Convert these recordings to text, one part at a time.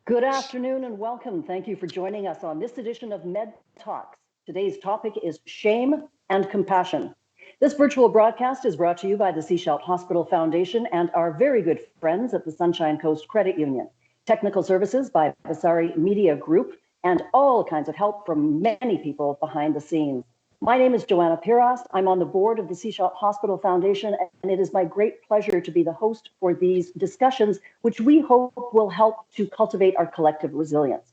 Good afternoon and welcome. Thank you for joining us on this edition of MedTalks. Today's topic is shame and compassion. This virtual broadcast is brought to you by the Sechelt Hospital Foundation and our very good friends at the Sunshine Coast Credit Union. Technical services by Vasari Media Group and all kinds of help from many people behind the scenes. My name is Joanna Piras. I'm on the board of the Sechelt Hospital Foundation, and it is my great pleasure to be the host for these discussions, which we hope will help to cultivate our collective resilience.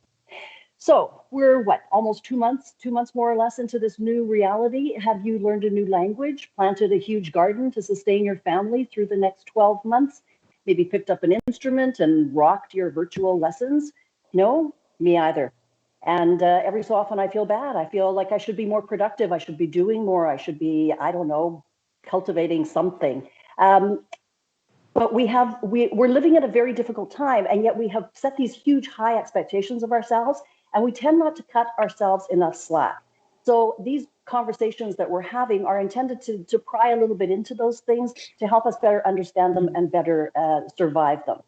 So we're almost 2 months more or less into this new reality. Have you learned a new language, planted a huge garden to sustain your family through the next 12 months, maybe picked up an instrument and rocked your virtual lessons? No, me either. And every so often I feel bad. I feel like I should be more productive. I should be doing more. I should be, cultivating something. But we're living at a very difficult time, and yet we have set these huge high expectations of ourselves, and we tend not to cut ourselves enough slack. So these conversations that we're having are intended to pry a little bit into those things to help us better understand them and better survive them.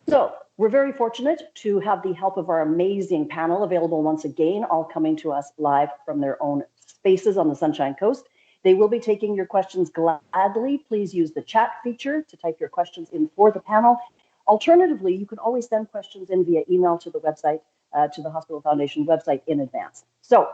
So we're very fortunate to have the help of our amazing panel available once again, all coming to us live from their own spaces on the Sunshine Coast. They will be taking your questions gladly. Please use the chat feature to type your questions in for the panel. Alternatively, you can always send questions in via email to the website, to the Hospital Foundation website in advance. So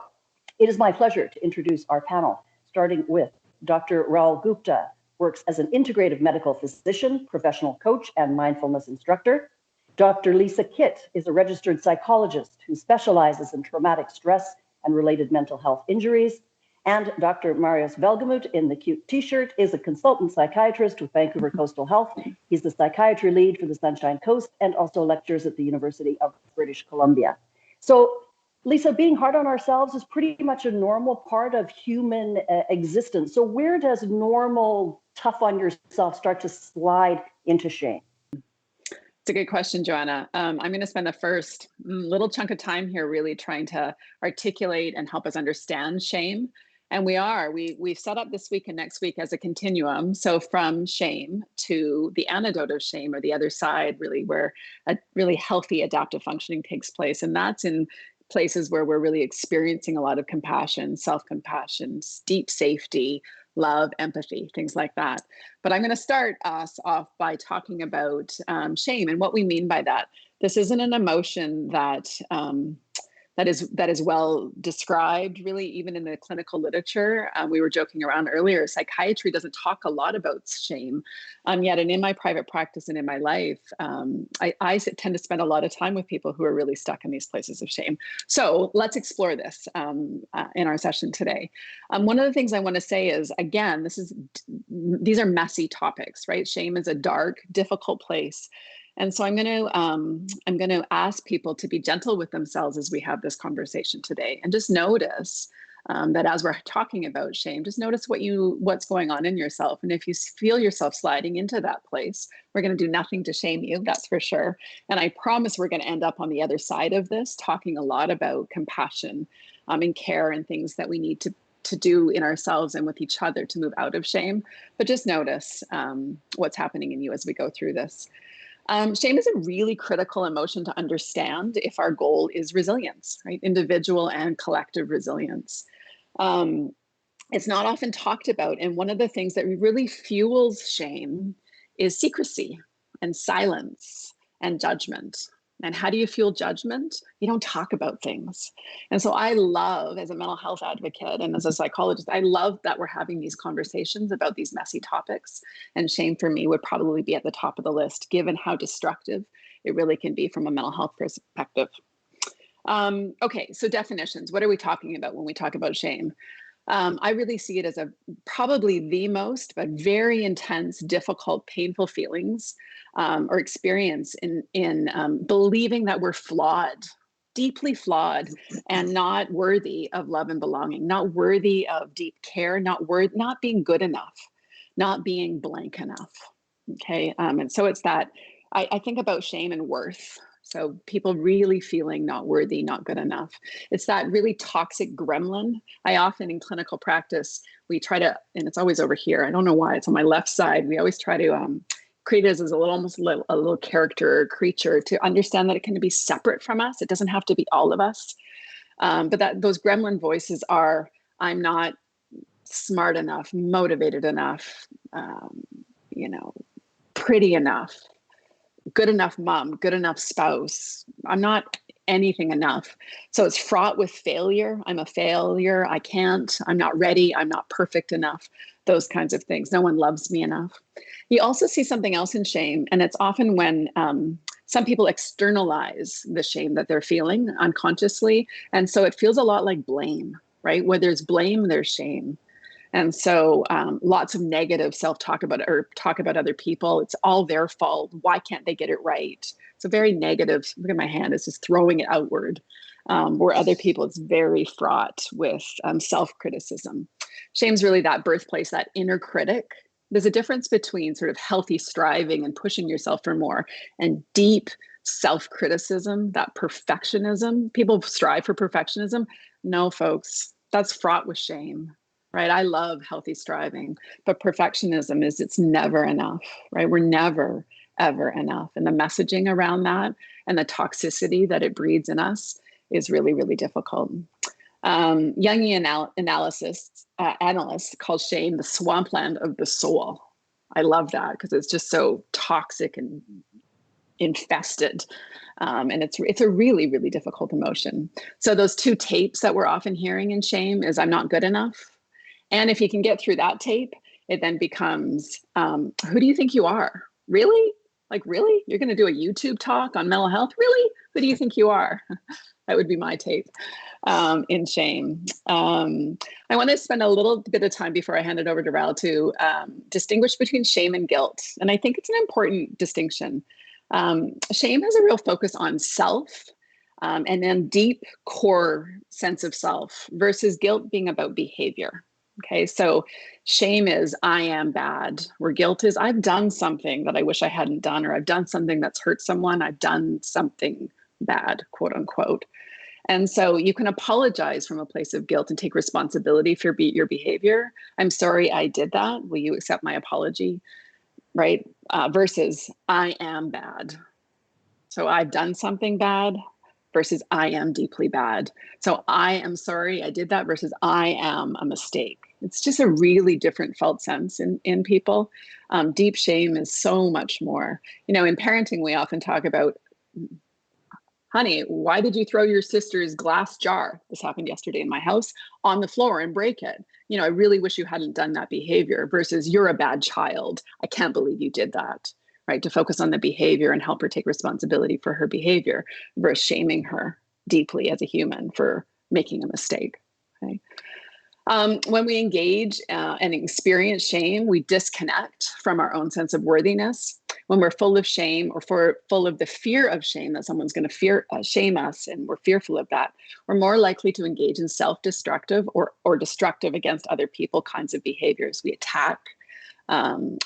it is my pleasure to introduce our panel, starting with Dr. Raul Gupta, works as an integrative medical physician, professional coach, and mindfulness instructor. Dr. Lisa Kitt is a registered psychologist who specializes in traumatic stress and related mental health injuries. And Dr. Marius Velgemuth in the cute t-shirt is a consultant psychiatrist with Vancouver Coastal Health. He's the psychiatry lead for the Sunshine Coast and also lectures at the University of British Columbia. So Lisa, being hard on ourselves is pretty much a normal part of human existence. So where does normal tough on yourself start to slide into shame? It's a good question, Joanna. I'm going to spend the first little chunk of time here really trying to articulate and help us understand shame. And we've set up this week and next week as a continuum. So from shame to the antidote of shame, or the other side, really, where a really healthy adaptive functioning takes place. And that's in places where we're really experiencing a lot of compassion, self-compassion, deep safety, love, empathy, things like that. But I'm going to start us off by talking about shame and what we mean by that. This isn't an emotion that is well described, really, even in the clinical literature. We were joking around earlier, psychiatry doesn't talk a lot about shame, yet, and in my private practice and in my life, I tend to spend a lot of time with people who are really stuck in these places of shame. So let's explore this in our session today. One of the things I want to say is, again, these are messy topics, right? Shame is a dark, difficult place. And so I'm going to ask people to be gentle with themselves as we have this conversation today, and just notice that as we're talking about shame, just notice what's going on in yourself. And if you feel yourself sliding into that place, we're going to do nothing to shame you, that's for sure. And I promise we're going to end up on the other side of this, talking a lot about compassion and care and things that we need to do in ourselves and with each other to move out of shame. But just notice what's happening in you as we go through this. Shame is a really critical emotion to understand if our goal is resilience, right? Individual and collective resilience. It's not often talked about. And one of the things that really fuels shame is secrecy and silence and judgment. And how do you fuel judgment? You don't talk about things. And so I love, as a mental health advocate and as a psychologist, I love that we're having these conversations about these messy topics. And shame for me would probably be at the top of the list, given how destructive it really can be from a mental health perspective. Okay, so definitions. What are we talking about when we talk about shame? I really see it as probably the most, but very intense, difficult, painful feelings or experience in believing that we're flawed, deeply flawed, and not worthy of love and belonging, not worthy of deep care, not being good enough, not being blank enough. Okay, and so it's that I think about shame and worth. So people really feeling not worthy, not good enough. It's that really toxic gremlin. I often in clinical practice, we try to, and it's always over here. I don't know why it's on my left side. We always try to created as a little, almost a little character or creature, to understand that it can be separate from us. It doesn't have to be all of us. But that those gremlin voices are, I'm not smart enough, motivated enough, pretty enough, good enough mom, good enough spouse. I'm not anything enough. So it's fraught with failure. I'm a failure. I can't, I'm not ready. I'm not perfect enough. Those kinds of things. No one loves me enough. You also see something else in shame. And it's often when some people externalize the shame that they're feeling unconsciously. And so it feels a lot like blame, right? Where there's blame, there's shame. And so lots of negative self-talk about or talk about other people. It's all their fault. Why can't they get it right? So very negative. Look at my hand. It's just throwing it outward. Where other people, it's very fraught with self-criticism. Shame's really that birthplace, that inner critic. There's a difference between sort of healthy striving and pushing yourself for more and deep self-criticism, that perfectionism. People strive for perfectionism. No, folks, that's fraught with shame. Right? I love healthy striving, but perfectionism is it's never enough, right? We're never, ever enough. And the messaging around that and the toxicity that it breeds in us is really, really difficult. Jungian analysts call shame the swampland of the soul. I love that because it's just so toxic and infested. And it's a really, really difficult emotion. So those two tapes that we're often hearing in shame is I'm not good enough. And if you can get through that tape, it then becomes, who do you think you are? Really? Like, really? You're going to do a YouTube talk on mental health? Really? Who do you think you are? That would be my tape in shame. I want to spend a little bit of time before I hand it over to Raul to distinguish between shame and guilt. And I think it's an important distinction. Shame has a real focus on self and then deep core sense of self versus guilt being about behavior. Okay, so shame is I am bad, where guilt is I've done something that I wish I hadn't done, or I've done something that's hurt someone, I've done something bad, quote unquote. And so you can apologize from a place of guilt and take responsibility for your behavior. I'm sorry I did that. Will you accept my apology? Right? Versus I am bad. So I've done something bad versus I am deeply bad. So I am sorry I did that versus I am a mistake. It's just a really different felt sense in people. Deep shame is so much more. In parenting, we often talk about, honey, why did you throw your sister's glass jar? This happened yesterday in my house on the floor and break it. I really wish you hadn't done that behavior versus you're a bad child. I can't believe you did that. Right? To focus on the behavior and help her take responsibility for her behavior versus shaming her deeply as a human for making a mistake. Okay? When we engage and experience shame, we disconnect from our own sense of worthiness. When we're full of shame or full of the fear of shame that someone's going to shame us and we're fearful of that, we're more likely to engage in self-destructive or destructive against other people kinds of behaviors. We attack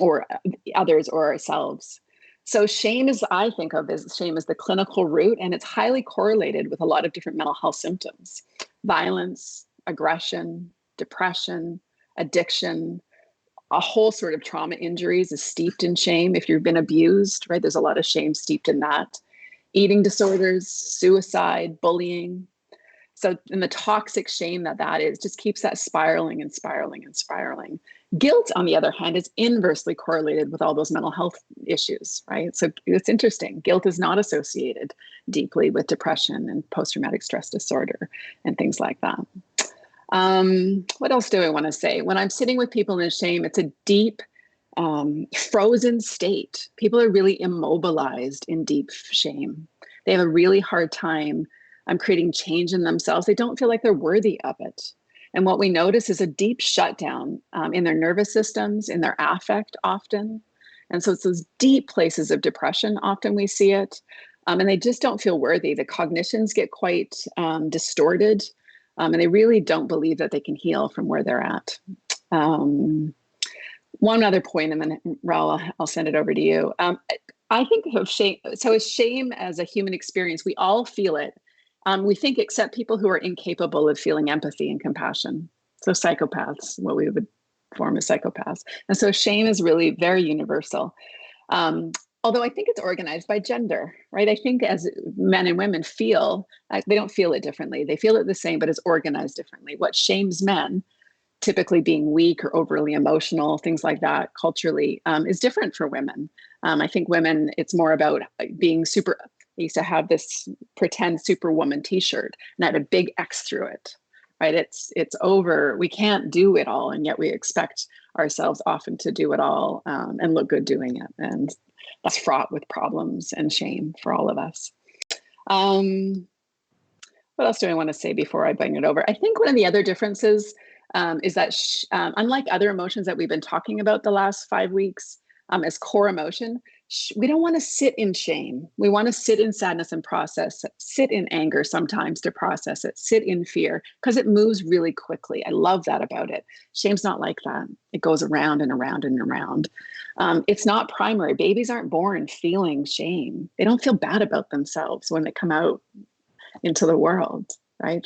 or others or ourselves. So shame I think of as shame as the clinical root, and it's highly correlated with a lot of different mental health symptoms: violence, aggression, depression, addiction, a whole sort of trauma injuries is steeped in shame. If you've been abused, right, there's a lot of shame steeped in that. Eating disorders, suicide, bullying. So, and the toxic shame that is just keeps that spiraling and spiraling and spiraling. Guilt, on the other hand, is inversely correlated with all those mental health issues, right? So it's interesting. Guilt is not associated deeply with depression and post-traumatic stress disorder and things like that. What else do I want to say? When I'm sitting with people in shame, it's a deep, frozen state. People are really immobilized in deep shame. They have a really hard time creating change in themselves. They don't feel like they're worthy of it. And what we notice is a deep shutdown in their nervous systems, in their affect often. And so it's those deep places of depression, often we see it. And they just don't feel worthy. The cognitions get quite distorted. And they really don't believe that they can heal from where they're at. One other point, and then Raul, I'll send it over to you. I think of shame. So is shame as a human experience? We all feel it. We think except people who are incapable of feeling empathy and compassion. So psychopaths, what we would form as psychopaths. And so shame is really very universal. Although I think it's organized by gender, right? I think as men and women feel, they don't feel it differently. They feel it the same, but it's organized differently. What shames men, typically being weak or overly emotional, things like that culturally, is different for women. I think women, it's more about being super. I used to have this pretend superwoman t-shirt and I had a big X through it, right? It's over. We can't do it all. And yet we expect ourselves often to do it all and look good doing it. And that's fraught with problems and shame for all of us. What else do I want to say before I bring it over? I think one of the other differences is that unlike other emotions that we've been talking about the last 5 weeks as core emotion, we don't want to sit in shame. We want to sit in sadness and process it, sit in anger sometimes to process it, sit in fear, because it moves really quickly. I love that about it. Shame's not like that. It goes around and around and around. It's not primary. Babies aren't born feeling shame. They don't feel bad about themselves when they come out into the world, right?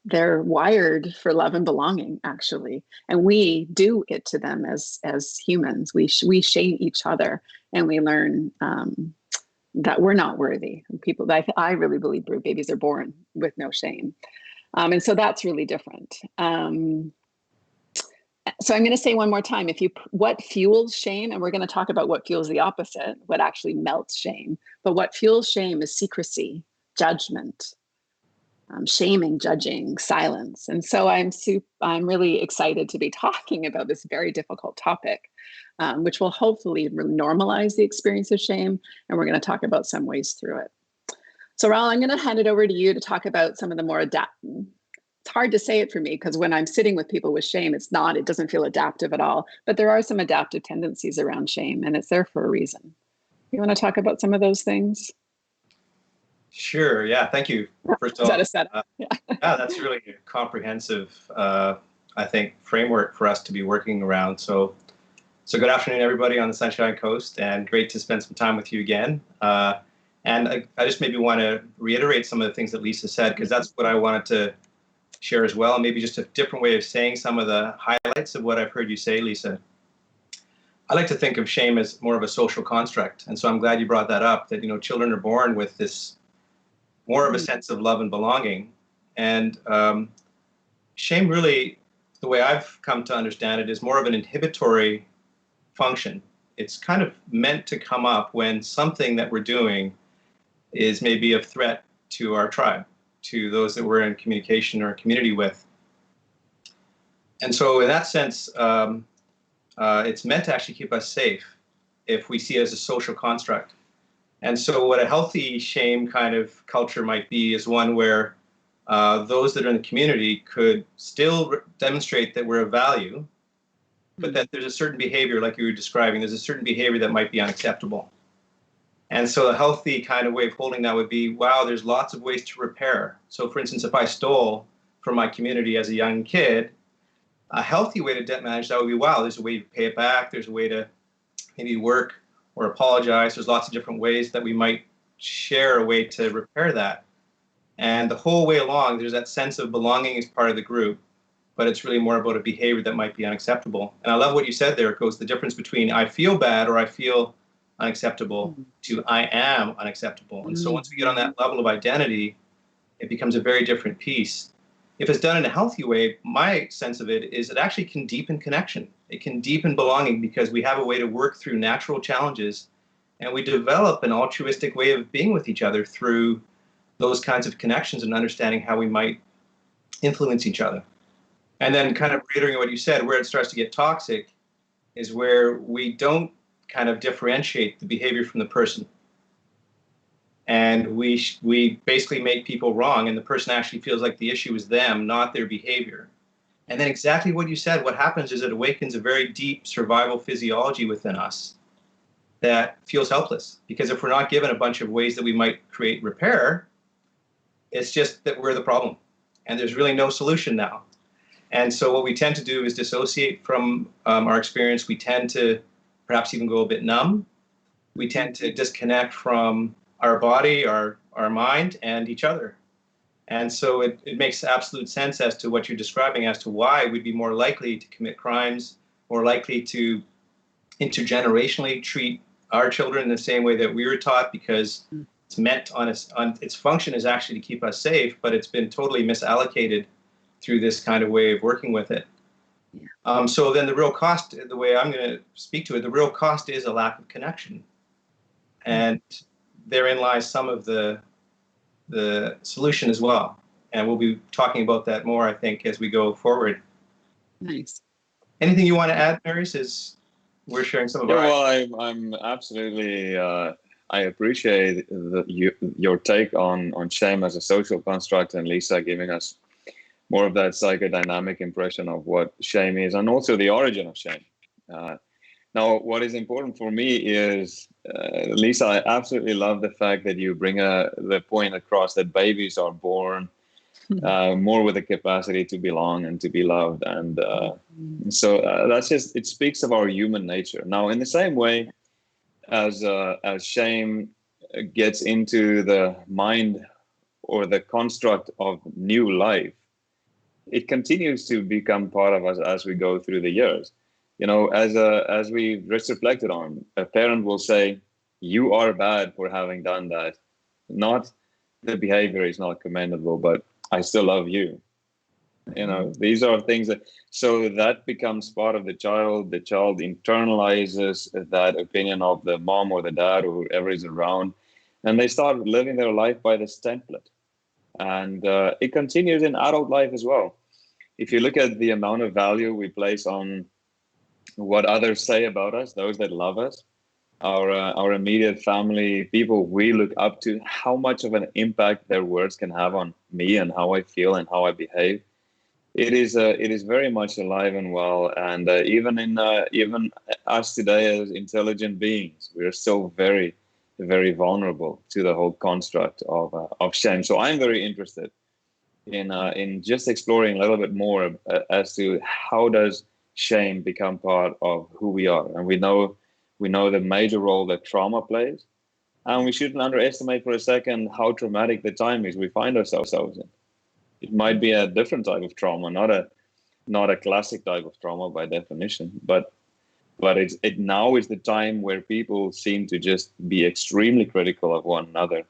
They're wired for love and belonging, actually. And we do it to them as humans. We shame each other and we learn that we're not worthy. And I really believe babies are born with no shame. And so that's really different. So I'm going to say one more time, what fuels shame, and we're going to talk about what fuels the opposite, what actually melts shame. But what fuels shame is secrecy, judgment, shaming, judging, silence. And so I'm really excited to be talking about this very difficult topic, which will hopefully normalize the experience of shame. And we're going to talk about some ways through it. So Raul, I'm going to hand it over to you to talk about some of the more it's hard to say it for me because when I'm sitting with people with shame, it doesn't feel adaptive at all. But there are some adaptive tendencies around shame, and it's there for a reason. You want to talk about some of those things? Sure. Yeah. Thank you. First of all, is that a setup? Yeah, that's really a comprehensive, I think, framework for us to be working around. So good afternoon, everybody on the Sunshine Coast, and great to spend some time with you again. And I just maybe want to reiterate some of the things that Lisa said, because that's what I wanted to share as well. Maybe just a different way of saying some of the highlights of what I've heard you say, Lisa. I like to think of shame as more of a social construct. And so I'm glad you brought that up, that, children are born with this more of a sense of love and belonging. And shame really, the way I've come to understand it, is more of an inhibitory function. It's kind of meant to come up when something that we're doing is maybe a threat to our tribe, to those that we're in communication or community with. And so in that sense, it's meant to actually keep us safe if we see it as a social construct. And so what a healthy shame kind of culture might be is one where those that are in the community could still demonstrate that we're of value, but that there's a certain behavior, like you were describing, there's a certain behavior that might be unacceptable. And so a healthy kind of way of holding that would be, wow, there's lots of ways to repair. So for instance, if I stole from my community as a young kid, a healthy way to debt manage that would be, wow, there's a way to pay it back. There's a way to maybe work or apologize. There's lots of different ways that we might share a way to repair that. And the whole way along, there's that sense of belonging as part of the group, but it's really more about a behavior that might be unacceptable. And I love what you said there, Coach, the difference between I feel bad or I feel unacceptable to I am unacceptable. And so once we get on that level of identity, it becomes a very different piece. If it's done in a healthy way, my sense of it is it actually can deepen connection. It can deepen belonging because we have a way to work through natural challenges, and we develop an altruistic way of being with each other through those kinds of connections and understanding how we might influence each other. And then kind of reiterating what you said, where it starts to get toxic is where we don't kind of differentiate the behavior from the person. And we basically make people wrong, and the person actually feels like the issue is them, not their behavior. And then exactly what you said, what happens is it awakens a very deep survival physiology within us that feels helpless. Because if we're not given a bunch of ways that we might create repair, it's just that we're the problem. And there's really no solution now. And so what we tend to do is dissociate from our experience. We tend to perhaps even go a bit numb. We tend to disconnect from our body, our mind, and each other. And so it makes absolute sense as to what you're describing as to why we'd be more likely to commit crimes, more likely to intergenerationally treat our children the same way that we were taught, because it's meant on its function is actually to keep us safe, but it's been totally misallocated through this kind of way of working with it. So then the real cost, the way I'm going to speak to it, the real cost is a lack of connection. And therein lies some of the solution as well. And we'll be talking about that more, I think, as we go forward. Nice. Anything you want to add, Marius, as we're sharing some of our... Well, I'm absolutely... I appreciate your take on shame as a social construct, and Lisa giving us more of that psychodynamic impression of what shame is, and also the origin of shame. Now, what is important for me is, Lisa, I absolutely love the fact that you bring the point across that babies are born more with the capacity to belong and to be loved. And so that's just, it speaks of our human nature. Now, in the same way as shame gets into the mind or the construct of new life, it continues to become part of us as we go through the years. You know, as we just reflected on, a parent will say, "You are bad for having done that." Not the behavior is not commendable, but I still love you. You know, these are things so that becomes part of the child. The child internalizes that opinion of the mom or the dad or whoever is around, and they start living their life by this template. And it continues in adult life as well. If you look at the amount of value we place on what others say about us, those that love us, our immediate family, people we look up to, how much of an impact their words can have on me and how I feel and how I behave. It is very much alive and well. And even us today as intelligent beings, we are still very, very vulnerable to the whole construct of shame. So I'm very interested in just exploring a little bit more as to how does shame become part of who we are. And we know the major role that trauma plays, and we shouldn't underestimate for a second how traumatic the time is we find ourselves in. It might be a different type of trauma, not a classic type of trauma by definition, but it now is the time where people seem to just be extremely critical of one another.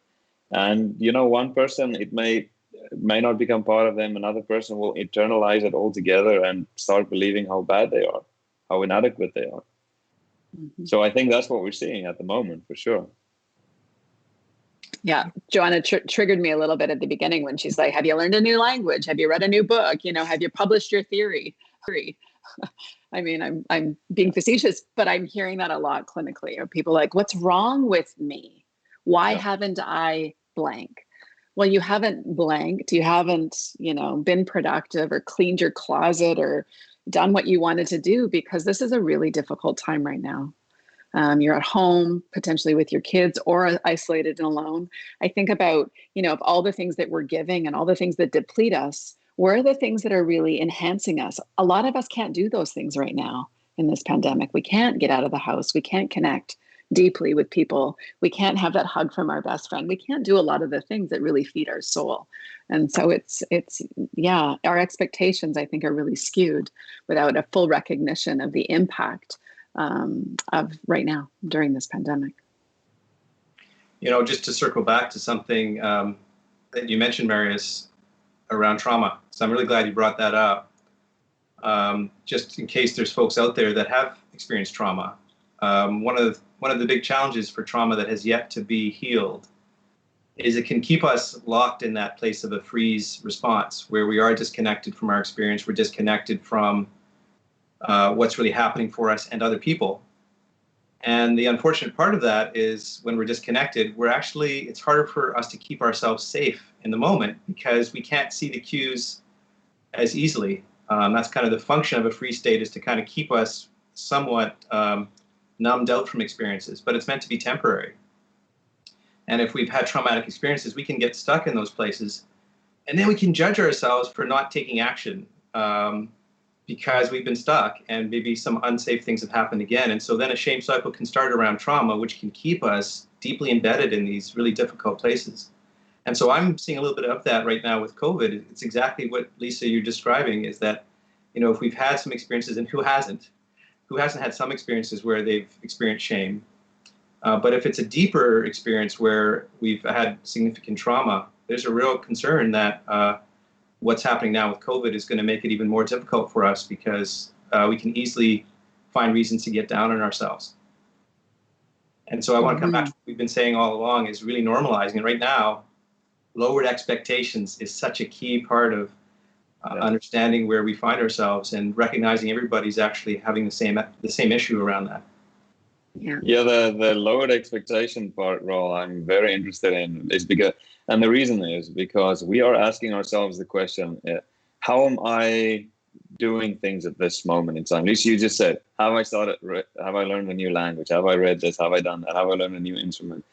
And you know, one person, it may not become part of them, another person will internalize it altogether and start believing how bad they are, how inadequate they are. Mm-hmm. So I think that's what we're seeing at the moment, for sure. Yeah, Joanna triggered me a little bit at the beginning when she's like, have you learned a new language? Have you read a new book? You know, have you published your theory? I mean, I'm being facetious, but I'm hearing that a lot clinically. Are people like, what's wrong with me? Why haven't I blank? Well, you haven't blanked. You haven't, been productive or cleaned your closet or done what you wanted to do, because this is a really difficult time right now. You're at home, potentially with your kids, or isolated and alone. I think about, of all the things that we're giving and all the things that deplete us, where are the things that are really enhancing us? A lot of us can't do those things right now in this pandemic. We can't get out of the house. We can't connect deeply with people. We can't have that hug from our best friend. We can't do a lot of the things that really feed our soul. And so it's our expectations, I think, are really skewed without a full recognition of the impact of right now during this pandemic. Just to circle back to something that you mentioned, Marius, around trauma. So I'm really glad you brought that up. Just in case there's folks out there that have experienced trauma. One of the big challenges for trauma that has yet to be healed is it can keep us locked in that place of a freeze response where we are disconnected from our experience. We're disconnected from what's really happening for us and other people. And the unfortunate part of that is when we're disconnected, it's harder for us to keep ourselves safe in the moment because we can't see the cues as easily. That's kind of the function of a freeze state, is to kind of keep us somewhat numbed out from experiences, but it's meant to be temporary. And if we've had traumatic experiences, we can get stuck in those places, and then we can judge ourselves for not taking action because we've been stuck and maybe some unsafe things have happened again. And so then a shame cycle can start around trauma, which can keep us deeply embedded in these really difficult places. And so I'm seeing a little bit of that right now with COVID. It's exactly what, Lisa, you're describing, is that, if we've had some experiences, and who hasn't, who hasn't had some experiences where they've experienced shame. But if it's a deeper experience where we've had significant trauma, there's a real concern that what's happening now with COVID is going to make it even more difficult for us, because we can easily find reasons to get down on ourselves. And so I want to come back to what we've been saying all along, is really normalizing. And right now, lowered expectations is such a key part of understanding where we find ourselves and recognizing everybody's actually having the same issue around that. Yeah, the lowered expectation part, Raul, I'm very interested in, is because, and the reason is because we are asking ourselves the question, how am I doing things at this moment in time? Lisa, you just said, have I learned a new language? Have I read this? Have I done that? Have I learned a new instrument?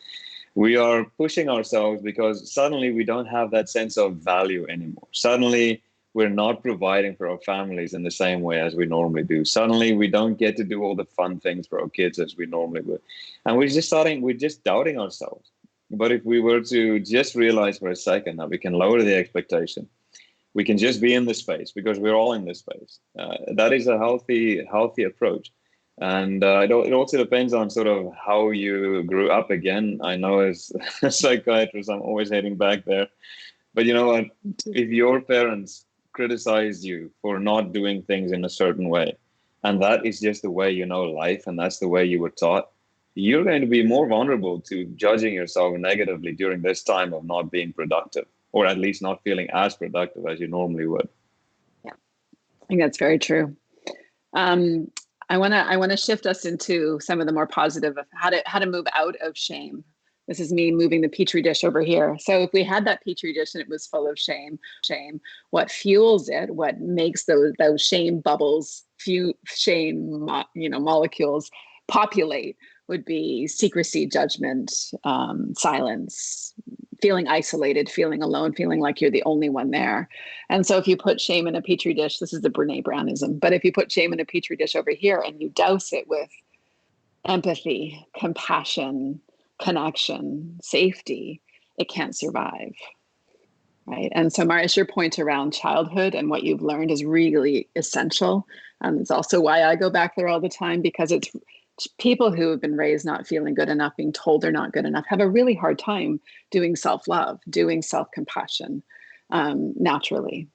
We are pushing ourselves because suddenly we don't have that sense of value anymore. Suddenly we're not providing for our families in the same way as we normally do. Suddenly we don't get to do all the fun things for our kids as we normally would. And we're just doubting ourselves. But if we were to just realize for a second that we can lower the expectation, we can just be in this space, because we're all in this space. That is a healthy approach. And it also depends on sort of how you grew up. Again, I know as a psychiatrist, I'm always heading back there. But you know what? If your parents criticized you for not doing things in a certain way, and that is just the way you know life, and that's the way you were taught, you're going to be more vulnerable to judging yourself negatively during this time of not being productive, or at least not feeling as productive as you normally would. Yeah, I think that's very true. I want to shift us into some of the more positive of how to move out of shame. This is me moving the petri dish over here. So if we had that petri dish and it was full of shame, what fuels it, what makes those shame bubbles, molecules populate, would be secrecy, judgment, silence, feeling isolated, feeling alone, feeling like you're the only one there. And so if you put shame in a petri dish, this is the Brene Brownism, but if you put shame in a petri dish over here and you douse it with empathy, compassion, connection, safety, it can't survive. Right. And so, Marius, your point around childhood and what you've learned is really essential. It's also why I go back there all the time, because it's people who have been raised not feeling good enough, being told they're not good enough, have a really hard time doing self-love, doing self-compassion naturally.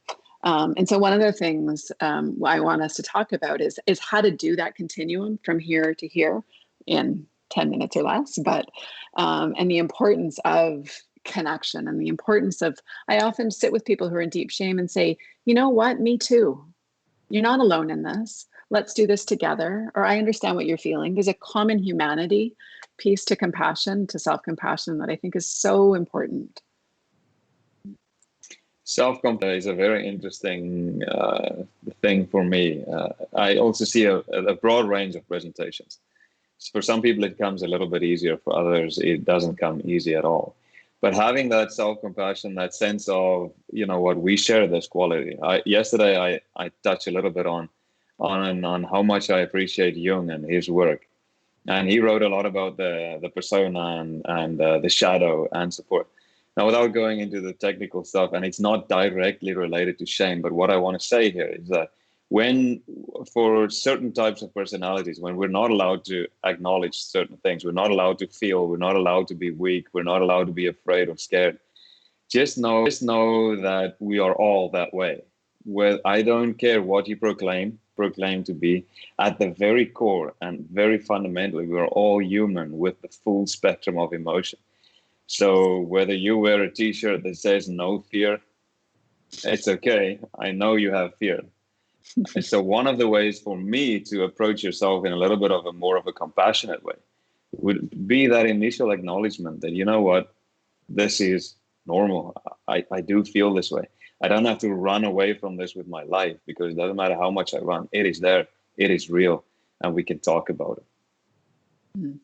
And so one of the things I want us to talk about is how to do that continuum from here to here in 10 minutes or less, but and the importance of connection and the importance of, I often sit with people who are in deep shame and say, you know what, me too. You're not alone in this. Let's do this together. Or I understand what you're feeling. There's a common humanity piece to compassion, to self-compassion, that I think is so important. Self-compassion is a very interesting thing for me. I also see a broad range of presentations. For some people, it comes a little bit easier. For others, it doesn't come easy at all. But having that self-compassion, that sense of, you know what, we share this quality. Yesterday, I touched a little bit on how much I appreciate Jung and his work. And he wrote a lot about the persona and the shadow and support. Now, without going into the technical stuff, and it's not directly related to shame, but what I want to say here is that for certain types of personalities, when we're not allowed to acknowledge certain things, we're not allowed to feel, we're not allowed to be weak, we're not allowed to be afraid or scared, just know that we are all that way. Well, I don't care what you proclaim to be, at the very core and very fundamentally, we're all human with the full spectrum of emotion. So whether you wear a t-shirt that says no fear, it's okay. I know you have fear. And so one of the ways for me to approach yourself in a little bit of a more of a compassionate way would be that initial acknowledgement that, you know what, this is normal. I do feel this way. I don't have to run away from this with my life, because it doesn't matter how much I run. It is there. It is real. And we can talk about it.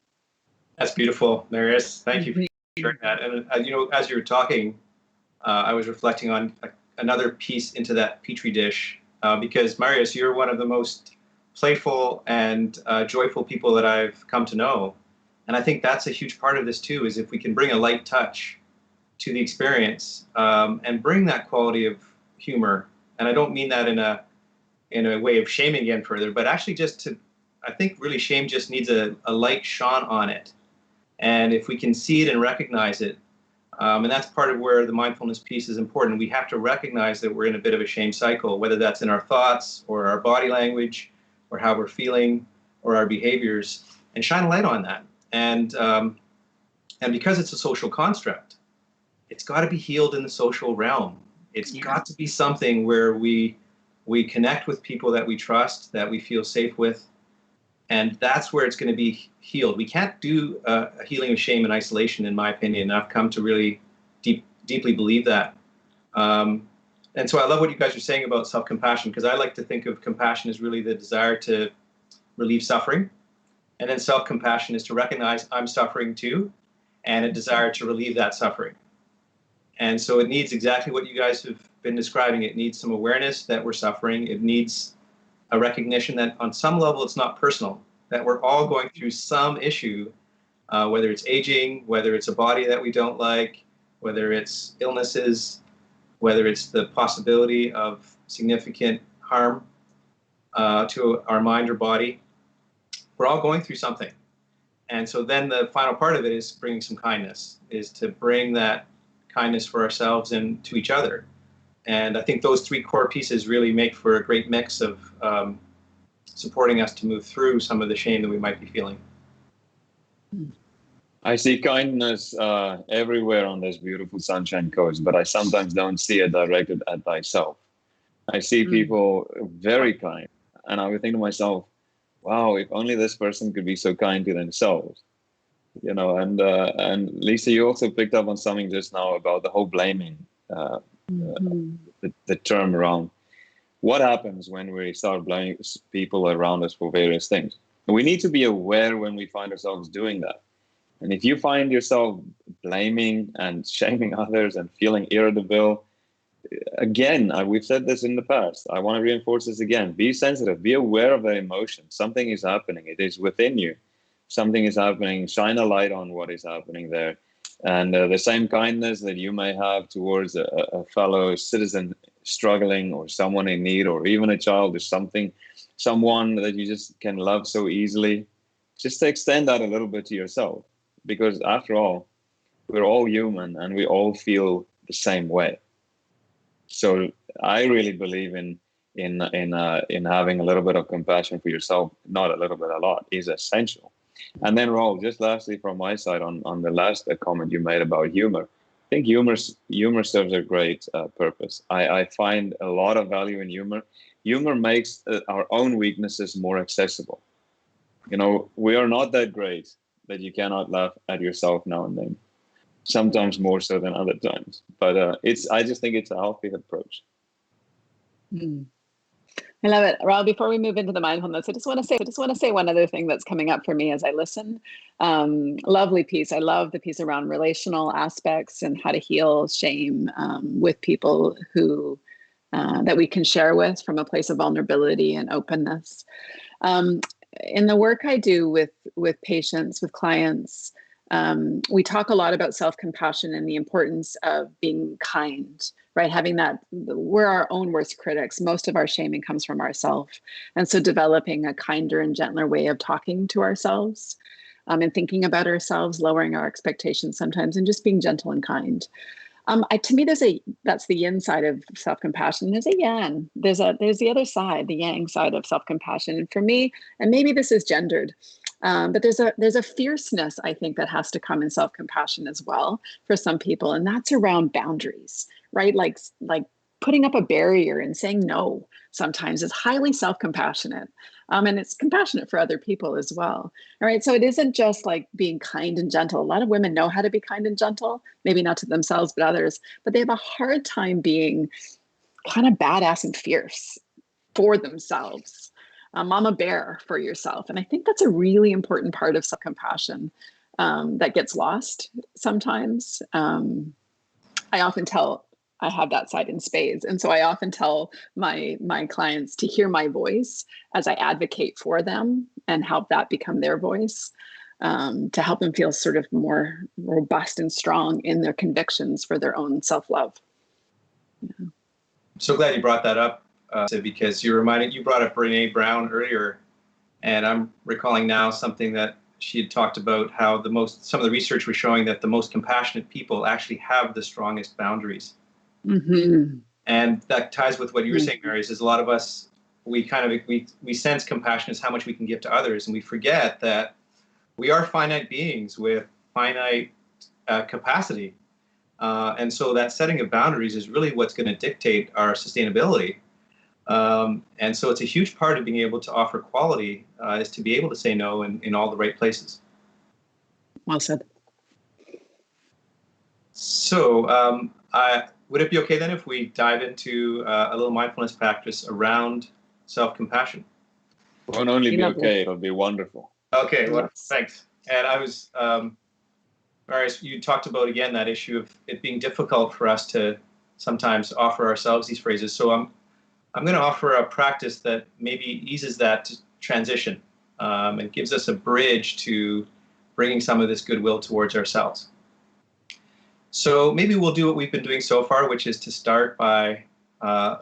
That's beautiful, Marius. Thank you for sharing that. And you know, as you were talking, I was reflecting on another piece into that petri dish, because Marius, you're one of the most playful and joyful people that I've come to know. And I think that's a huge part of this too, is if we can bring a light touch to the experience and bring that quality of humor. And I don't mean that in a way of shaming again further, but actually just to I think really shame just needs a light shone on it. And if we can see it and recognize it, and that's part of where the mindfulness piece is important. We have to recognize that we're in a bit of a shame cycle, whether that's in our thoughts or our body language or how we're feeling or our behaviors, and shine a light on that. And because it's a social construct, it's got to be healed in the social realm. It's got to be something where we connect with people that we trust, that we feel safe with, and that's where it's going to be healed. We can't do a healing of shame in isolation, in my opinion. I've come to really deeply believe that. And so I love what you guys are saying about self-compassion, because I like to think of compassion as really the desire to relieve suffering. And then self-compassion is to recognize I'm suffering too, and a desire to relieve that suffering. And so it needs exactly what you guys have been describing. It needs some awareness that we're suffering. It needs a recognition that on some level it's not personal, that we're all going through some issue, whether it's aging, whether it's a body that we don't like, whether it's illnesses, whether it's the possibility of significant harm to our mind or body. We're all going through something. And so then the final part of it is bringing some kindness, is to bring that kindness for ourselves and to each other. And I think those three core pieces really make for a great mix of supporting us to move through some of the shame that we might be feeling. I see kindness everywhere on this beautiful Sunshine Coast, but I sometimes don't see it directed at thyself. I see people very kind, and I would think to myself, wow, if only this person could be so kind to themselves. You know, and Lisa, you also picked up on something just now about the whole blaming, the term around what happens when we start blaming people around us for various things. We need to be aware when we find ourselves doing that. And if you find yourself blaming and shaming others and feeling irritable, again, we've said this in the past, I want to reinforce this again, be sensitive, be aware of that emotion. Something is happening, it is within you. Something is happening, shine a light on what is happening there. And the same kindness that you may have towards a fellow citizen struggling, or someone in need, or even a child, or someone that you just can love so easily, just to extend that a little bit to yourself. Because after all, we're all human and we all feel the same way. So I really believe in having a little bit of compassion for yourself, not a little bit, a lot, is essential. And then, Raul, just lastly from my side on the last comment you made about humor, I think humor serves a great purpose. I find a lot of value in humor. Humor makes our own weaknesses more accessible. You know, we are not that great that you cannot laugh at yourself now and then. Sometimes more so than other times. But I just think it's a healthy approach. I love it. Raul, before we move into the mindfulness, I just want to say one other thing that's coming up for me as I listen. Lovely piece. I love the piece around relational aspects and how to heal shame with people who that we can share with from a place of vulnerability and openness. In the work I do with patients, with clients, we talk a lot about self-compassion and the importance of being kind, right? Having that, we're our own worst critics. Most of our shaming comes from ourselves. And so developing a kinder and gentler way of talking to ourselves and thinking about ourselves, lowering our expectations sometimes, and just being gentle and kind. To me, that's the yin side of self-compassion. There's a yang. There's the other side, the yang side of self-compassion. And for me, and maybe this is gendered, but there's a fierceness, I think, that has to come in self-compassion as well for some people, and that's around boundaries, right? Like putting up a barrier and saying no sometimes is highly self-compassionate. And it's compassionate for other people as well. All right. So it isn't just like being kind and gentle. A lot of women know how to be kind and gentle, maybe not to themselves, but others, but they have a hard time being kind of badass and fierce for themselves. Mama bear for yourself. And I think that's a really important part of self-compassion that gets lost sometimes. I often tell, I have that side in spades. And so I often tell my clients to hear my voice as I advocate for them and help that become their voice, to help them feel sort of more robust and strong in their convictions for their own self-love. Yeah. I'm so glad you brought that up, because you brought up Brene Brown earlier, And I'm recalling now something that she had talked about, how some of the research was showing that the most compassionate people actually have the strongest boundaries. Mm-hmm. And that ties with what you were saying, Mary, is a lot of us, we sense compassion as how much we can give to others. And we forget that we are finite beings with finite capacity. And so that setting of boundaries is really what's going to dictate our sustainability. And so it's a huge part of being able to offer quality is to be able to say no in all the right places. Well said. So would it be okay then if we dive into a little mindfulness practice around self-compassion? It won't only be Lovely. okay, it'll be wonderful. Okay, well, Yes. thanks. And I was, Marius, you talked about, again, that issue of it being difficult for us to sometimes offer ourselves these phrases. So I'm going to offer a practice that maybe eases that transition and gives us a bridge to bringing some of this goodwill towards ourselves. So maybe we'll do what we've been doing so far, which is to start by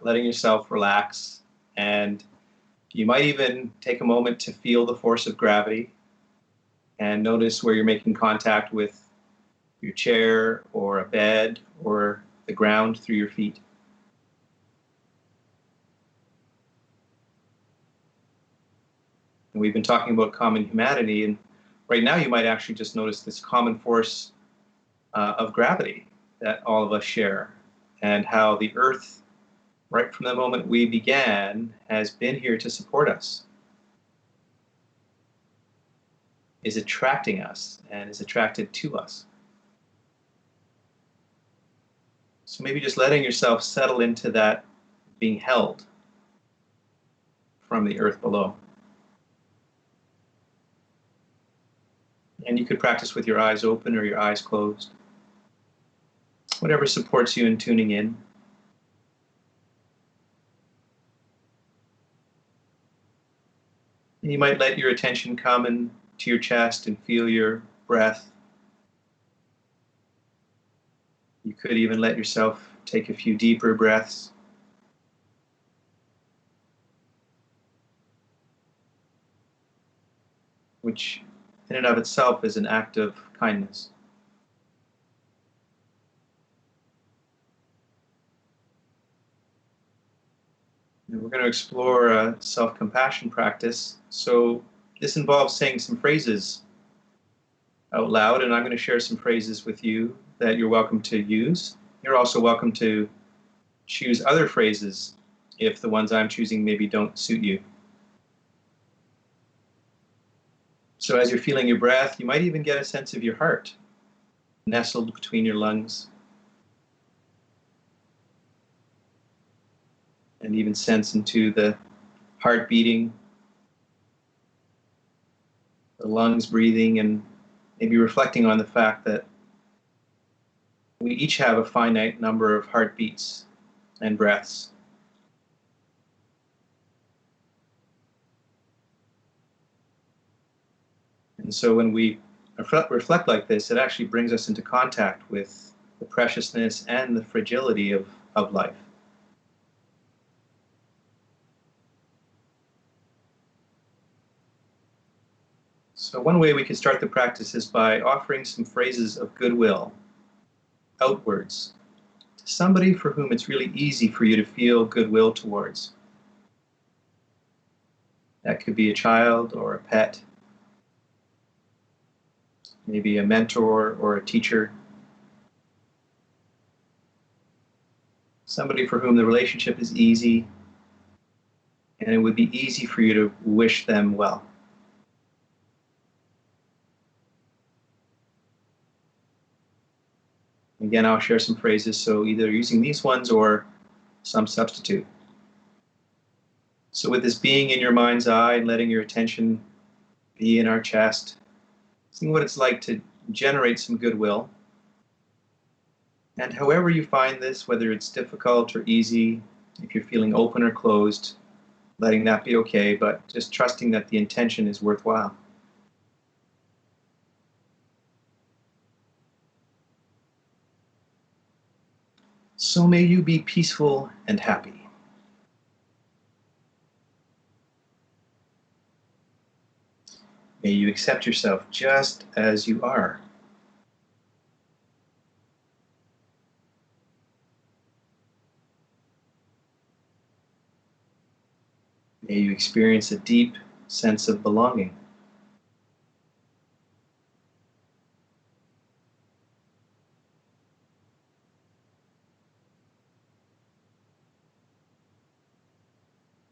letting yourself relax. And you might even take a moment to feel the force of gravity and notice where you're making contact with your chair or a bed or the ground through your feet. And we've been talking about common humanity, and right now you might actually just notice this common force of gravity that all of us share, and how the earth, right from the moment we began, has been here to support us, is attracting us, and is attracted to us. So maybe just letting yourself settle into that being held from the earth below. And you could practice with your eyes open or your eyes closed. Whatever supports you in tuning in. And you might let your attention come into your chest and feel your breath. You could even let yourself take a few deeper breaths. Which in and of itself is an act of kindness. And we're going to explore a self-compassion practice. So this involves saying some phrases out loud, and I'm going to share some phrases with you that you're welcome to use. You're also welcome to choose other phrases if the ones I'm choosing maybe don't suit you. So as you're feeling your breath, you might even get a sense of your heart nestled between your lungs, and even sense into the heart beating, the lungs breathing, and maybe reflecting on the fact that we each have a finite number of heartbeats and breaths. And so when we reflect like this, it actually brings us into contact with the preciousness and the fragility of life. So one way we can start the practice is by offering some phrases of goodwill outwards to somebody for whom it's really easy for you to feel goodwill towards. That could be a child or a pet, maybe a mentor or a teacher, somebody for whom the relationship is easy and it would be easy for you to wish them well. Again, I'll share some phrases, so either using these ones or some substitute. So with this being in your mind's eye and letting your attention be in our chest, seeing what it's like to generate some goodwill. And however you find this, whether it's difficult or easy, if you're feeling open or closed, letting that be okay, but just trusting that the intention is worthwhile. So may you be peaceful and happy. May you accept yourself just as you are. May you experience a deep sense of belonging.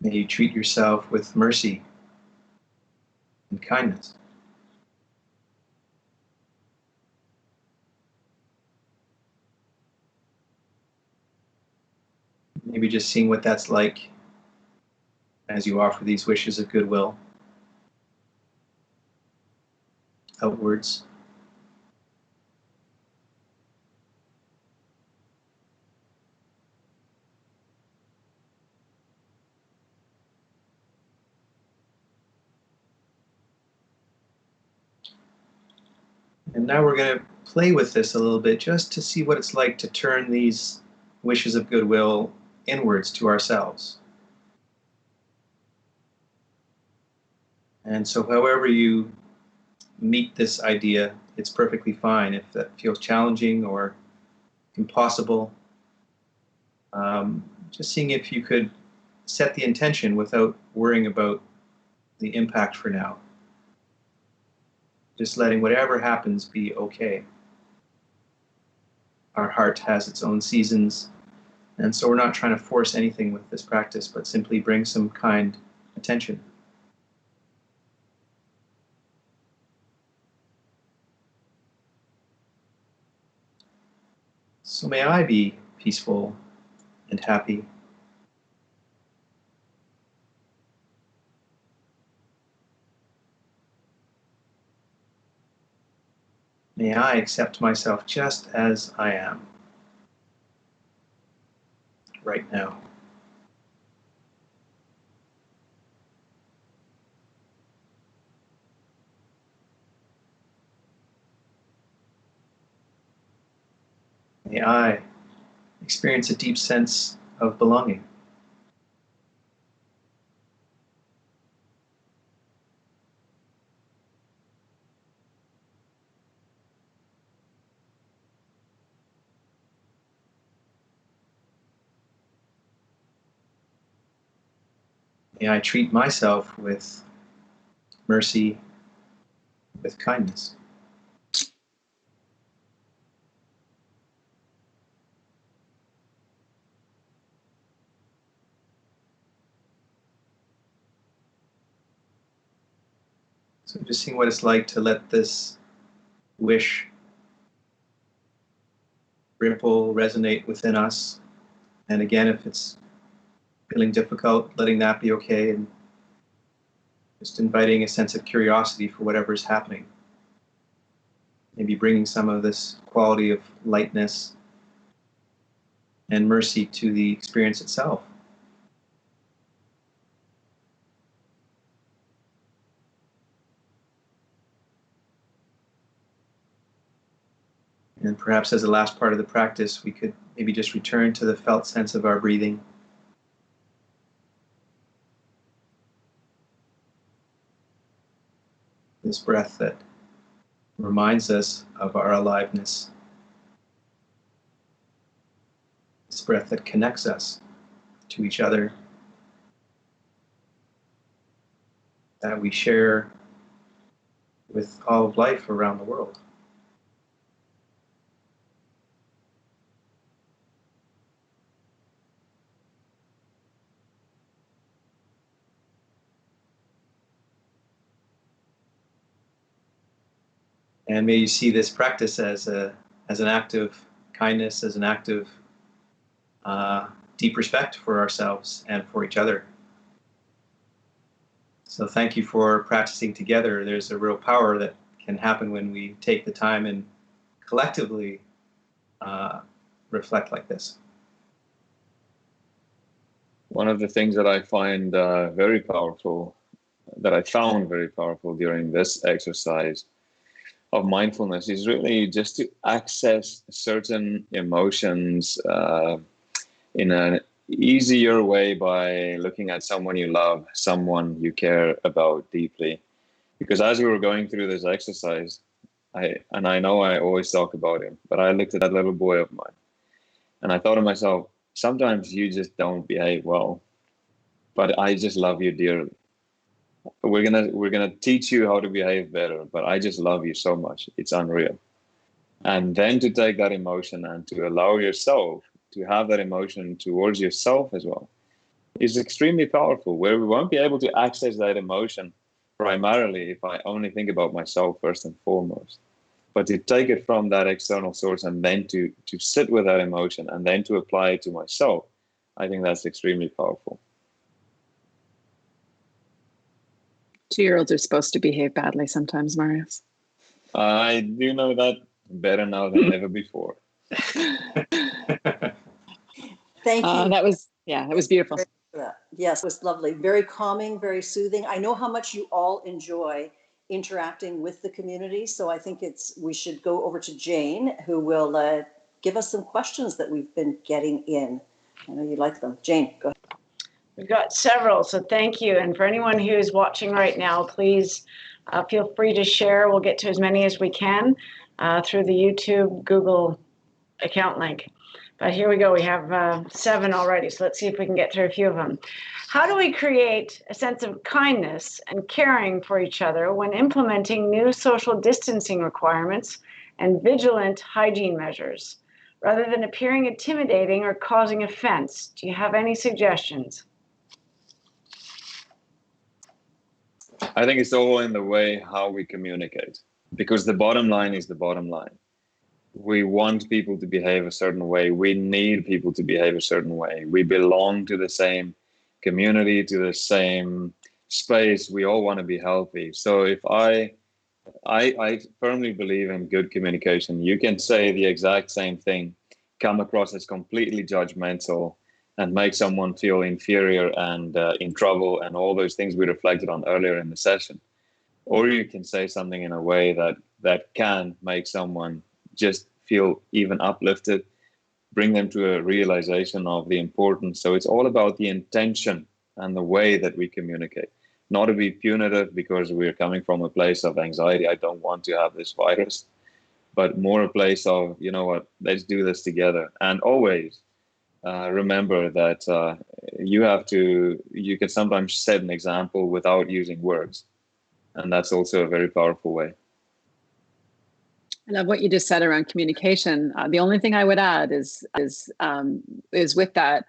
May you treat yourself with mercy and kindness. Maybe just seeing what that's like as you offer these wishes of goodwill outwards. And now we're going to play with this a little bit just to see what it's like to turn these wishes of goodwill inwards to ourselves. And so however you meet this idea, it's perfectly fine. If that feels challenging or impossible, just seeing if you could set the intention without worrying about the impact for now. Just letting whatever happens be okay. Our heart has its own seasons, and so we're not trying to force anything with this practice, but simply bring some kind attention. So may I be peaceful and happy. May I accept myself just as I am right now. May I experience a deep sense of belonging. May I treat myself with mercy, with kindness. So just seeing what it's like to let this wish ripple, resonate within us. And again, if it's feeling difficult, letting that be okay, and just inviting a sense of curiosity for whatever's happening. Maybe bringing some of this quality of lightness and mercy to the experience itself. And perhaps as the last part of the practice, we could maybe just return to the felt sense of our breathing. This breath that reminds us of our aliveness. This breath that connects us to each other, that we share with all of life around the world. And may you see this practice as an act of kindness, as an act of deep respect for ourselves and for each other. So thank you for practicing together. There's a real power that can happen when we take the time and collectively reflect like this. One of the things that I find very powerful, that I found very powerful during this exercise of mindfulness, is really just to access certain emotions in an easier way by looking at someone you love, someone you care about deeply, Because as we were going through this exercise, I know I always talk about him, but I looked at that little boy of mine and I thought to myself, sometimes you just don't behave well, but I just love you dearly. We're gonna teach you how to behave better, but I just love you so much. It's unreal. And then to take that emotion and to allow yourself to have that emotion towards yourself as well is extremely powerful, where we won't be able to access that emotion primarily if I only think about myself first and foremost. But to take it from that external source and then to sit with that emotion and then to apply it to myself, I think that's extremely powerful. 2-year-olds are supposed to behave badly sometimes, Marius. I do know that better now than ever before. Thank you. That was beautiful. Yes, it was lovely. Very calming, very soothing. I know how much you all enjoy interacting with the community, so I think we should go over to Jane, who will give us some questions that we've been getting in. I know you like them. Jane, go ahead. We've got several, so thank you. And for anyone who's watching right now, please feel free to share. We'll get to as many as we can through the YouTube, Google account link. But here we go. We have 7 already, so let's see if we can get through a few of them. How do we create a sense of kindness and caring for each other when implementing new social distancing requirements and vigilant hygiene measures, rather than appearing intimidating or causing offense? Do you have any suggestions? I think it's all in the way how we communicate, because the bottom line is the bottom line. We want people to behave a certain way. We need people to behave a certain way. We belong to the same community, to the same space. We all want to be healthy. So if I firmly believe in good communication. You can say the exact same thing, come across as completely judgmental, and make someone feel inferior and in trouble, and all those things we reflected on earlier in the session. Or you can say something in a way that can make someone just feel even uplifted, bring them to a realization of the importance. So it's all about the intention and the way that we communicate. Not to be punitive because we're coming from a place of anxiety, I don't want to have this virus, but more a place of, you know what, let's do this together. And always remember that you can sometimes set an example without using words. And that's also a very powerful way. I love what you just said around communication. The only thing I would add is with that,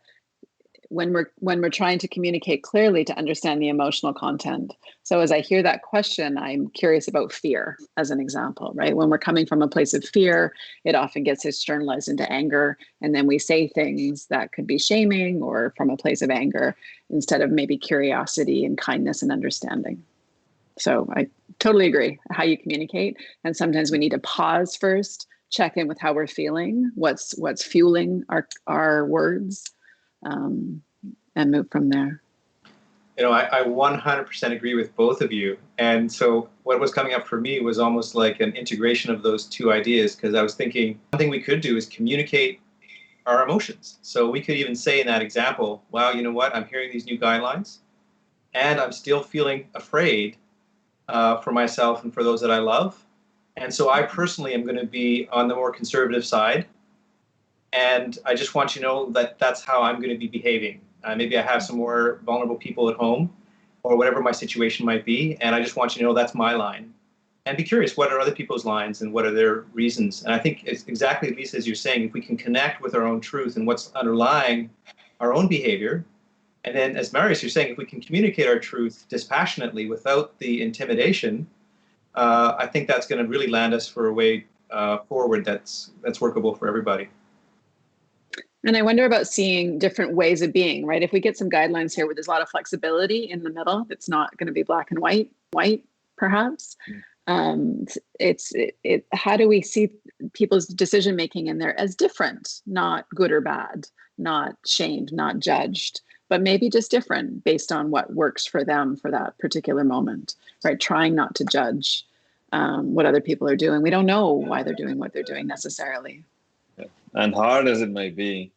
when we're trying to communicate clearly, to understand the emotional content. So as I hear that question, I'm curious about fear as an example, right? When we're coming from a place of fear, it often gets externalized into anger. And then we say things that could be shaming or from a place of anger instead of maybe curiosity and kindness and understanding. So I totally agree how you communicate. And sometimes we need to pause first, check in with how we're feeling, what's fueling our words, and move from there. You know, I 100% agree with both of you. And so what was coming up for me was almost like an integration of those two ideas, because I was thinking one thing we could do is communicate our emotions. So we could even say in that example, wow, you know what, I'm hearing these new guidelines and I'm still feeling afraid for myself and for those that I love. And so I personally am going to be on the more conservative side. And I just want you to know that that's how I'm going to be behaving. Maybe I have some more vulnerable people at home or whatever my situation might be. And I just want you to know that's my line. And be curious, what are other people's lines and what are their reasons? And I think it's exactly, Lisa, as you're saying, if we can connect with our own truth and what's underlying our own behavior. And then, as Marius, you're saying, if we can communicate our truth dispassionately without the intimidation, I think that's going to really land us for a way forward that's workable for everybody. And I wonder about seeing different ways of being, right? If we get some guidelines here where there's a lot of flexibility in the middle, it's not going to be black and white, perhaps. How do we see people's decision making in there as different, not good or bad, not shamed, not judged, but maybe just different based on what works for them for that particular moment, right? Trying not to judge what other people are doing. We don't know why they're doing what they're doing necessarily. And hard as it may be,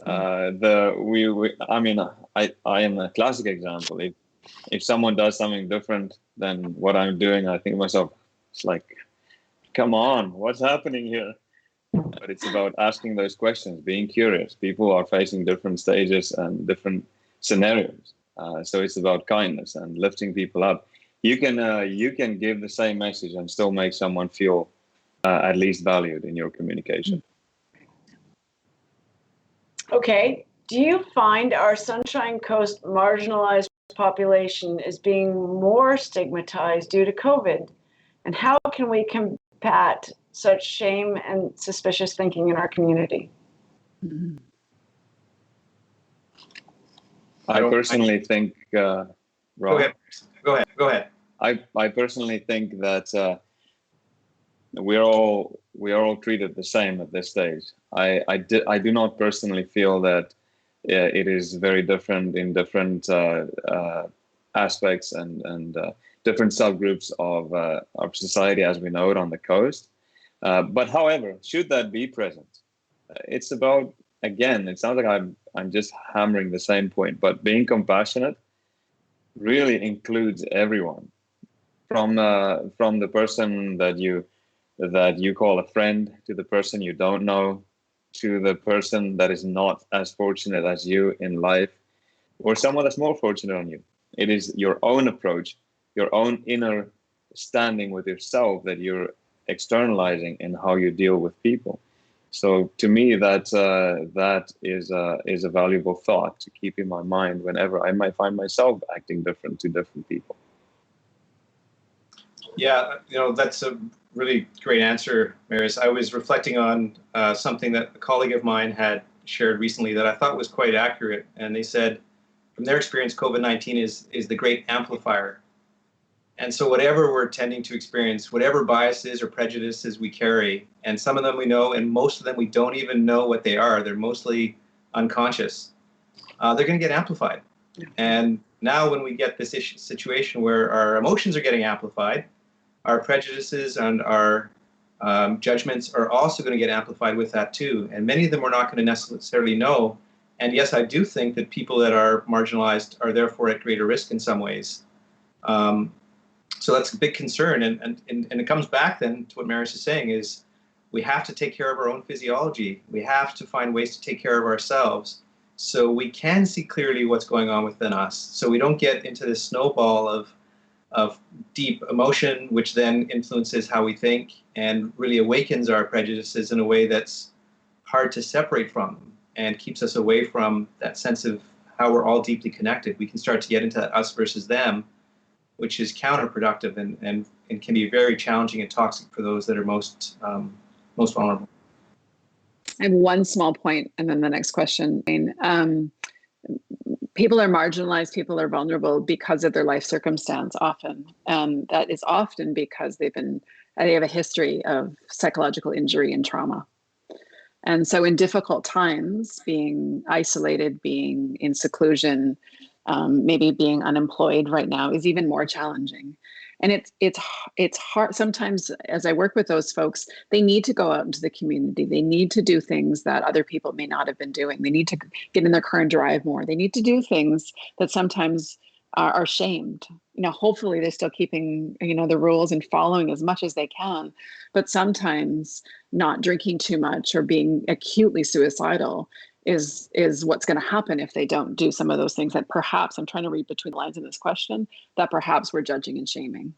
I am a classic example. If if someone does something different than what I'm doing, I think to myself, it's like, come on, what's happening here? But it's about asking those questions, being curious. People are facing different stages and different scenarios. So it's about kindness and lifting people up. You can give the same message and still make someone feel at least valued in your communication. Okay. Do you find our Sunshine Coast marginalized population is being more stigmatized due to COVID? And how can we combat such shame and suspicious thinking in our community? I personally think, Go ahead. I personally think that we are all treated the same at this stage. I do not personally feel that it is very different in different aspects and different subgroups of society as we know it on the coast. But however, should that be present, it's about, again, it sounds like I'm just hammering the same point, but being compassionate really includes everyone, from the person that you call a friend, to the person you don't know, to the person that is not as fortunate as you in life, or someone that's more fortunate than you. It is your own approach, your own inner standing with yourself that you're externalizing in how you deal with people. So to me, that is a valuable thought to keep in my mind whenever I might find myself acting different to different people. Yeah, that's a really great answer, Marius. I was reflecting on something that a colleague of mine had shared recently that I thought was quite accurate. And they said, from their experience, COVID-19 is the great amplifier. And so whatever we're tending to experience, whatever biases or prejudices we carry, and some of them we know, and most of them we don't even know what they are, they're mostly unconscious, they're going to get amplified. And now when we get this situation where our emotions are getting amplified, our prejudices and our judgments are also going to get amplified with that too. And many of them we're not going to necessarily know. And yes, I do think that people that are marginalized are therefore at greater risk in some ways. So that's a big concern. And it comes back then to what Marius is saying is we have to take care of our own physiology. We have to find ways to take care of ourselves so we can see clearly what's going on within us. So we don't get into this snowball of deep emotion, which then influences how we think and really awakens our prejudices in a way that's hard to separate from and keeps us away from that sense of how we're all deeply connected. We can start to get into that us versus them, which is counterproductive and can be very challenging and toxic for those that are most vulnerable. I have one small point and then the next question. People are marginalized, people are vulnerable because of their life circumstance often. And that is often because they have a history of psychological injury and trauma. And so in difficult times, being isolated, being in seclusion, maybe being unemployed right now is even more challenging. And it's hard. Sometimes as I work with those folks, they need to go out into the community. They need to do things that other people may not have been doing. They need to get in their car and drive more. They need to do things that sometimes are shamed. Hopefully they're still keeping, the rules and following as much as they can. But sometimes not drinking too much or being acutely suicidal is what's going to happen if they don't do some of those things that perhaps, I'm trying to read between the lines in this question, that perhaps we're judging and shaming.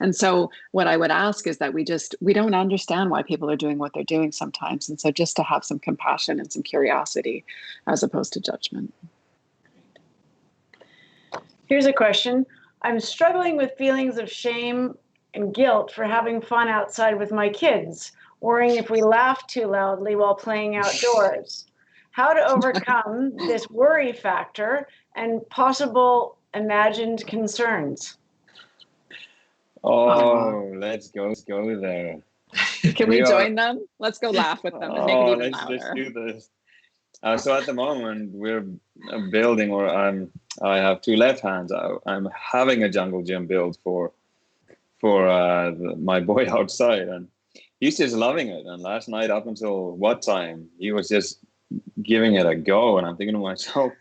And so what I would ask is that we don't understand why people are doing what they're doing sometimes. And so just to have some compassion and some curiosity as opposed to judgment. Here's a question. I'm struggling with feelings of shame and guilt for having fun outside with my kids, worrying if we laugh too loudly while playing outdoors. How to overcome this worry factor and possible imagined concerns. Oh, let's go there. Can we join them? Let's go laugh with them and make it even louder. Let's do this. So at the moment we're building, or I have two left hands. I'm having a jungle gym built for my boy outside, and he's just loving it. And last night up until what time, he was just giving it a go. And I'm thinking to myself,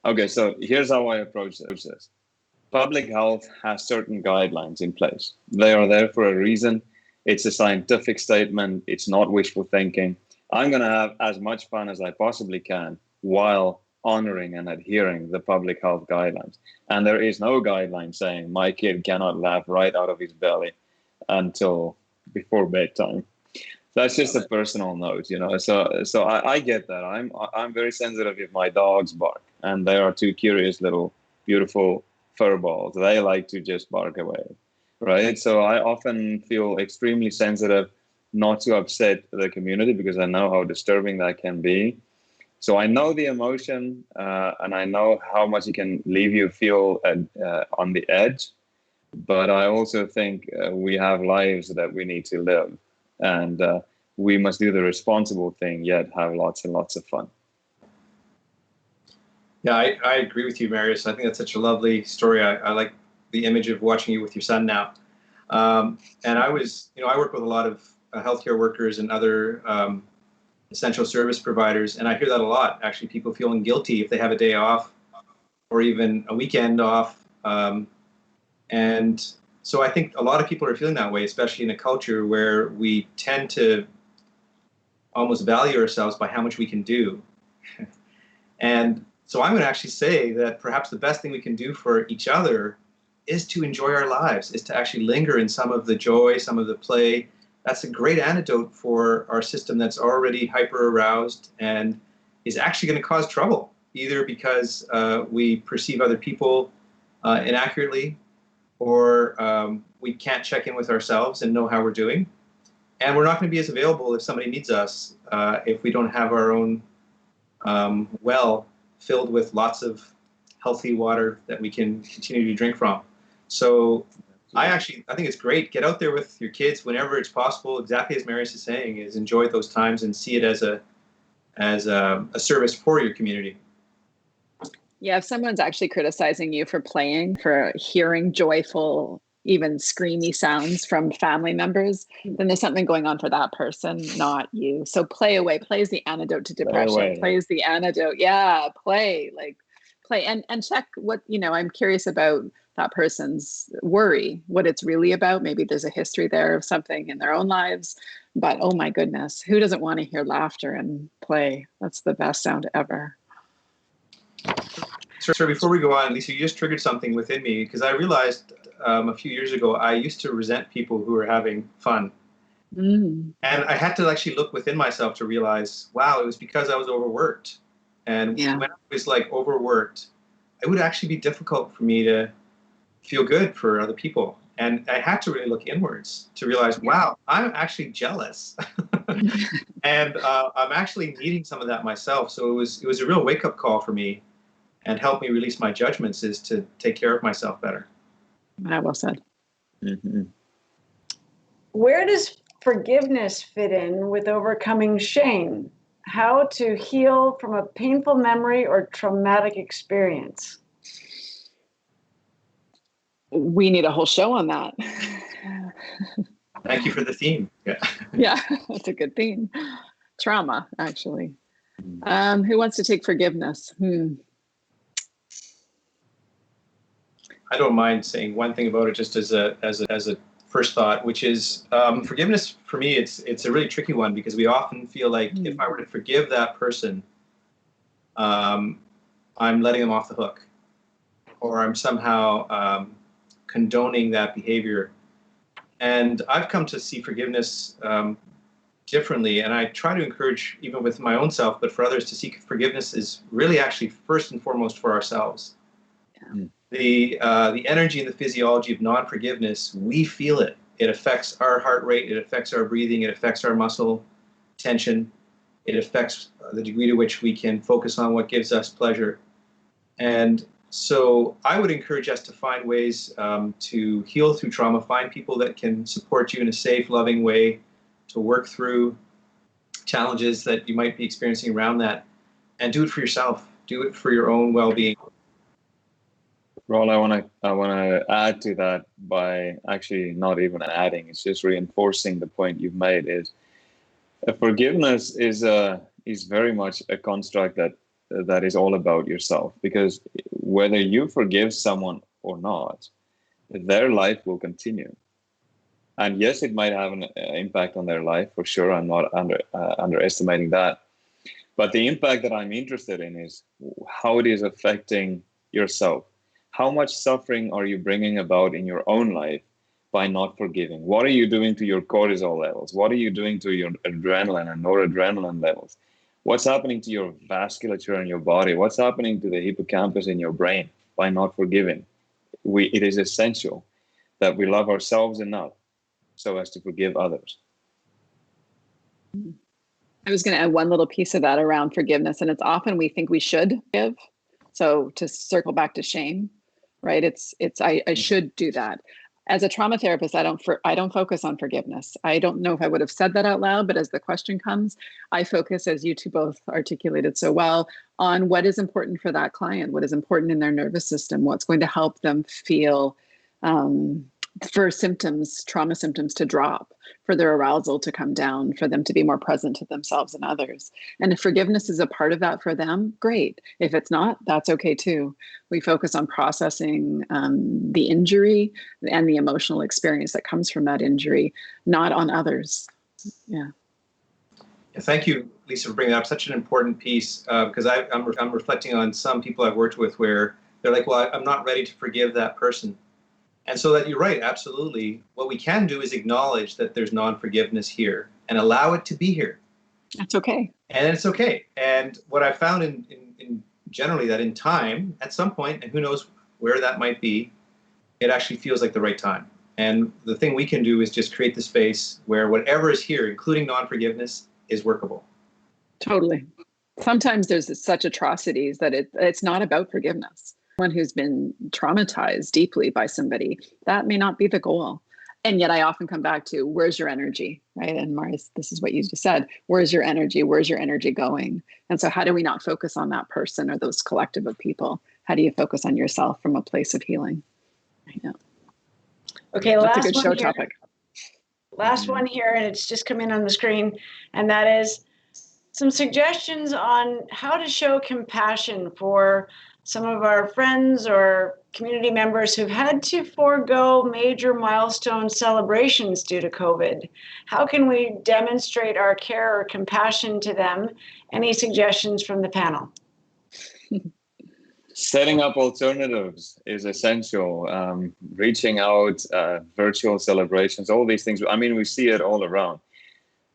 okay, so here's how I approach this. public health has certain guidelines in place. They are there for a reason. It's a scientific statement. It's not wishful thinking. I'm going to have as much fun as I possibly can while honoring and adhering the public health guidelines. And there is no guideline saying my kid cannot laugh right out of his belly until before bedtime. That's just a personal note, you know. So I get that. I'm very sensitive if my dogs bark, and they are two curious little beautiful fur balls. They like to just bark away, right? So I often feel extremely sensitive not to upset the community because I know how disturbing that can be. So I know the emotion, and I know how much it can leave you feel on the edge. But I also think we have lives that we need to live, and we must do the responsible thing, yet have lots and lots of fun. Yeah, I agree with you, Marius. I think that's such a lovely story. I like the image of watching you with your son now. And I work with a lot of healthcare workers and other essential service providers, and I hear that a lot. Actually, people feeling guilty if they have a day off or even a weekend off. And so I think a lot of people are feeling that way, especially in a culture where we tend to almost value ourselves by how much we can do. And so I'm going to actually say that perhaps the best thing we can do for each other is to enjoy our lives, is to actually linger in some of the joy, some of the play. That's a great antidote for our system that's already hyper aroused and is actually going to cause trouble, either because we perceive other people inaccurately, or we can't check in with ourselves and know how we're doing. And we're not going to be as available if somebody needs us if we don't have our own well filled with lots of healthy water that we can continue to drink from. So I think it's great. Get out there with your kids whenever it's possible. Exactly as Marius is saying, is enjoy those times and see it as a service for your community. Yeah, if someone's actually criticizing you for playing, for hearing joyful, even screamy sounds from family members, then there's something going on for that person, not you. So play away. Play is the antidote to depression. Play is the antidote. Yeah, play and check what, I'm curious about that person's worry, what it's really about. Maybe there's a history there of something in their own lives, but oh my goodness, who doesn't want to hear laughter and play? That's the best sound ever. So before we go on, Lisa, you just triggered something within me, because I realized a few years ago I used to resent people who were having fun. And I had to actually look within myself to realize, wow, it was because I was overworked. And when I was overworked, it would actually be difficult for me to feel good for other people. And I had to really look inwards to realize, wow, I'm actually jealous. And I'm actually needing some of that myself. So it was a real wake-up call for me, and help me release my judgments, is to take care of myself better. Well said. Mm-hmm. Where does forgiveness fit in with overcoming shame? How to heal from a painful memory or traumatic experience? We need a whole show on that. Thank you for the theme. Yeah, that's a good theme. Trauma, actually. Who wants to take forgiveness? I don't mind saying one thing about it, just as a first thought, which is forgiveness. For me, it's a really tricky one, because we often feel like if I were to forgive that person, I'm letting them off the hook, or I'm somehow condoning that behavior. And I've come to see forgiveness differently, and I try to encourage, even with my own self, but for others, to seek forgiveness is really actually first and foremost for ourselves. Yeah. The energy and the physiology of non-forgiveness, we feel it. It affects our heart rate, it affects our breathing, it affects our muscle tension, it affects the degree to which we can focus on what gives us pleasure. And so I would encourage us to find ways to heal through trauma, find people that can support you in a safe, loving way, to work through challenges that you might be experiencing around that, and do it for yourself. Do it for your own well-being. Ron, I want to add to that by actually not even adding. It's just reinforcing the point you've made. Is forgiveness is very much a construct that is all about yourself, because whether you forgive someone or not, their life will continue. And yes, it might have an impact on their life for sure. I'm not underestimating that. But the impact that I'm interested in is how it is affecting yourself. How much suffering are you bringing about in your own life by not forgiving? What are you doing to your cortisol levels? What are you doing to your adrenaline and noradrenaline levels? What's happening to your vasculature in your body? What's happening to the hippocampus in your brain by not forgiving? It is essential that we love ourselves enough so as to forgive others. I was going to add one little piece of that around forgiveness, and it's often we think we should give. So to circle back to shame, right? I should do that. As a trauma therapist, I don't focus on forgiveness. I don't know if I would have said that out loud, but as the question comes, I focus, as you two both articulated so well, on what is important for that client, what is important in their nervous system, what's going to help them feel for trauma symptoms to drop, for their arousal to come down, for them to be more present to themselves and others. And if forgiveness is a part of that for them, great. If it's not, that's okay too. We focus on processing the injury and the emotional experience that comes from that injury, not on others. Yeah. Thank you, Lisa, for bringing up such an important piece, because I'm reflecting on some people I've worked with where they're like, well, I'm not ready to forgive that person. And so that you're right, absolutely. What we can do is acknowledge that there's non-forgiveness here and allow it to be here. That's okay. And it's okay. And what I found in generally that in time, at some point, and who knows where that might be, it actually feels like the right time. And the thing we can do is just create the space where whatever is here, including non-forgiveness, is workable. Totally. Sometimes there's such atrocities that it's not about forgiveness. Someone who's been traumatized deeply by somebody, that may not be the goal. And yet I often come back to, where's your energy, right? And Marius, this is what you just said. Where's your energy? Where's your energy going? And so how do we not focus on that person or those collective of people? How do you focus on yourself from a place of healing? Yeah. Okay, that's a good show topic. Last one here, and it's just come in on the screen, and that is some suggestions on how to show compassion for some of our friends or community members who've had to forego major milestone celebrations due to COVID. How can we demonstrate our care or compassion to them? Any suggestions from the panel? Setting up alternatives is essential. Reaching out, virtual celebrations, all these things. I mean, we see it all around.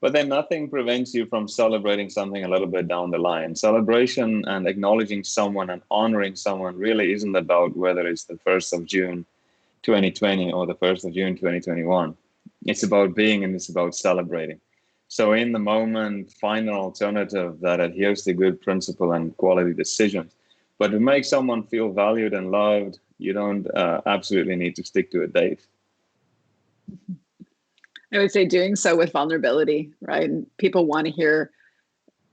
But then nothing prevents you from celebrating something a little bit down the line. Celebration and acknowledging someone and honoring someone really isn't about whether it's the 1st of June 2020 or the 1st of June 2021. It's about being and it's about celebrating. So in the moment, find an alternative that adheres to good principle and quality decisions. But to make someone feel valued and loved, you don't absolutely need to stick to a date. I would say doing so with vulnerability, right? And people want to hear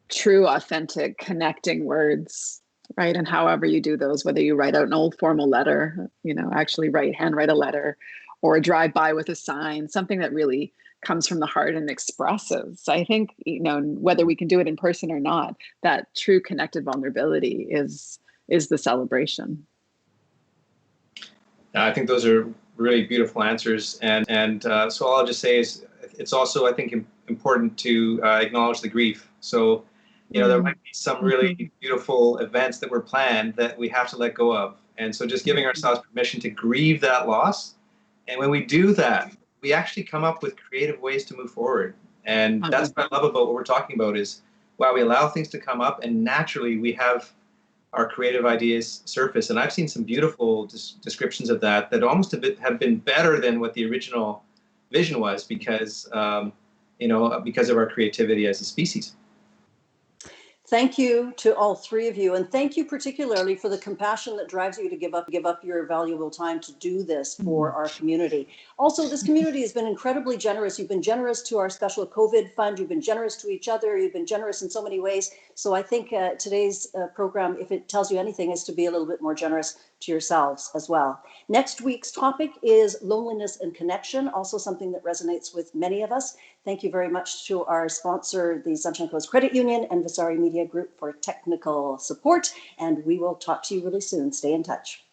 true, authentic, connecting words, right? And however you do those, whether you write out an old formal letter, actually handwrite a letter, or drive by with a sign, something that really comes from the heart and expresses. I think, whether we can do it in person or not, that true connected vulnerability is the celebration. I think those are really beautiful answers. And so all I'll just say is it's also, I think, important to acknowledge the grief. So, there might be some really beautiful events that were planned that we have to let go of. And so just giving ourselves permission to grieve that loss. And when we do that, we actually come up with creative ways to move forward. And that's what I love about what we're talking about is, wow, we allow things to come up and naturally we have our creative ideas surface. And I've seen some beautiful descriptions of that almost have been better than what the original vision was because of our creativity as a species. Thank you to all three of you. And thank you particularly for the compassion that drives you to give up your valuable time to do this for our community. Also, this community has been incredibly generous. You've been generous to our special COVID fund. You've been generous to each other. You've been generous in so many ways. So I think today's program, if it tells you anything, is to be a little bit more generous to yourselves as well. Next week's topic is loneliness and connection, also something that resonates with many of us. Thank you very much to our sponsor, the Sunshine Coast Credit Union and Vasari Media Group for technical support. And we will talk to you really soon. Stay in touch.